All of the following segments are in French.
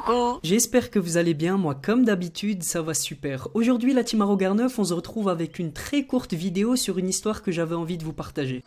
Coucou. J'espère que vous allez bien, moi comme d'habitude ça va super. Aujourd'hui la team Arrogar 9, on se retrouve avec une très courte vidéo sur une histoire que j'avais envie de vous partager.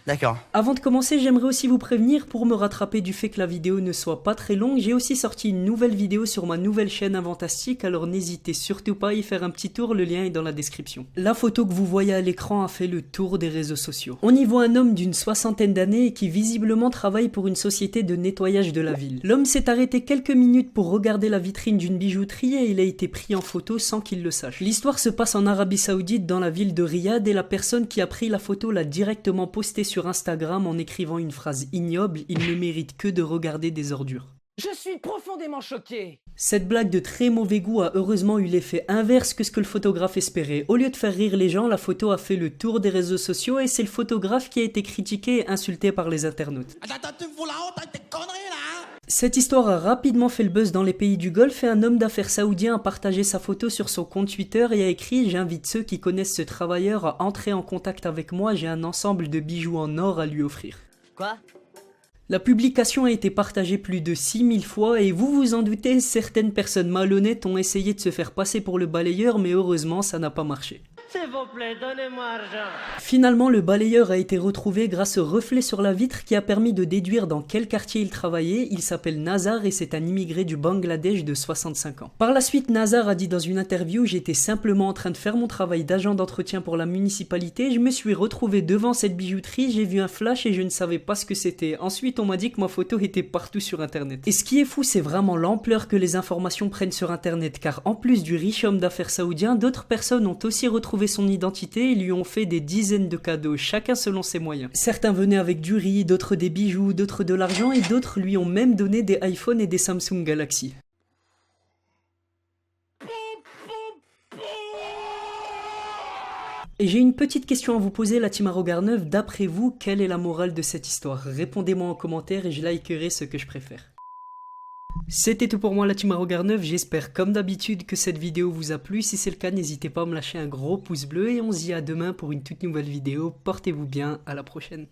D'accord. Avant de commencer, j'aimerais aussi vous prévenir pour me rattraper du fait que la vidéo ne soit pas très longue, j'ai aussi sorti une nouvelle vidéo sur ma nouvelle chaîne Inventastique, alors n'hésitez surtout pas à y faire un petit tour, le lien est dans la description. La photo que vous voyez à l'écran a fait le tour des réseaux sociaux. On y voit un homme d'une soixantaine d'années qui visiblement travaille pour une société de nettoyage de la ville. L'homme s'est arrêté quelques minutes pour regarder la vitrine d'une bijouterie et il a été pris en photo sans qu'il le sache. L'histoire se passe en Arabie Saoudite dans la ville de Riyad et la personne qui a pris la photo l'a directement postée sur Instagram en écrivant une phrase ignoble, il ne mérite que de regarder des ordures. Je suis profondément choqué. Cette blague de très mauvais goût a heureusement eu l'effet inverse que ce que le photographe espérait. Au lieu de faire rire les gens, la photo a fait le tour des réseaux sociaux et c'est le photographe qui a été critiqué et insulté par les internautes. Attends, tu me fous la honte avec tes conneries là, hein? Cette histoire a rapidement fait le buzz dans les pays du Golfe et un homme d'affaires saoudien a partagé sa photo sur son compte Twitter et a écrit « J'invite ceux qui connaissent ce travailleur à entrer en contact avec moi, j'ai un ensemble de bijoux en or à lui offrir. » Quoi? La publication a été partagée plus de 6000 fois et vous vous en doutez, certaines personnes malhonnêtes ont essayé de se faire passer pour le balayeur mais heureusement ça n'a pas marché. S'il vous plaît, donnez-moi argent. Finalement, le balayeur a été retrouvé grâce au reflet sur la vitre qui a permis de déduire dans quel quartier il travaillait. Il s'appelle Nazar et c'est un immigré du Bangladesh de 65 ans. Par la suite, Nazar a dit dans une interview « J'étais simplement en train de faire mon travail d'agent d'entretien pour la municipalité, je me suis retrouvé devant cette bijouterie, j'ai vu un flash et je ne savais pas ce que c'était. Ensuite, on m'a dit que ma photo était partout sur internet. » Et ce qui est fou, c'est vraiment l'ampleur que les informations prennent sur internet, car en plus du riche homme d'affaires saoudien, d'autres personnes ont aussi retrouvé son identité et lui ont fait des dizaines de cadeaux, chacun selon ses moyens. Certains venaient avec du riz, d'autres des bijoux, d'autres de l'argent et d'autres lui ont même donné des iPhones et des Samsung Galaxy. Et j'ai une petite question à vous poser, la team Arrogar 9, d'après vous, quelle est la morale de cette histoire? Répondez-moi en commentaire et je likerai ce que je préfère. C'était tout pour moi la team Arrogar 9, j'espère comme d'habitude que cette vidéo vous a plu, si c'est le cas n'hésitez pas à me lâcher un gros pouce bleu et on se dit à demain pour une toute nouvelle vidéo, portez-vous bien, à la prochaine.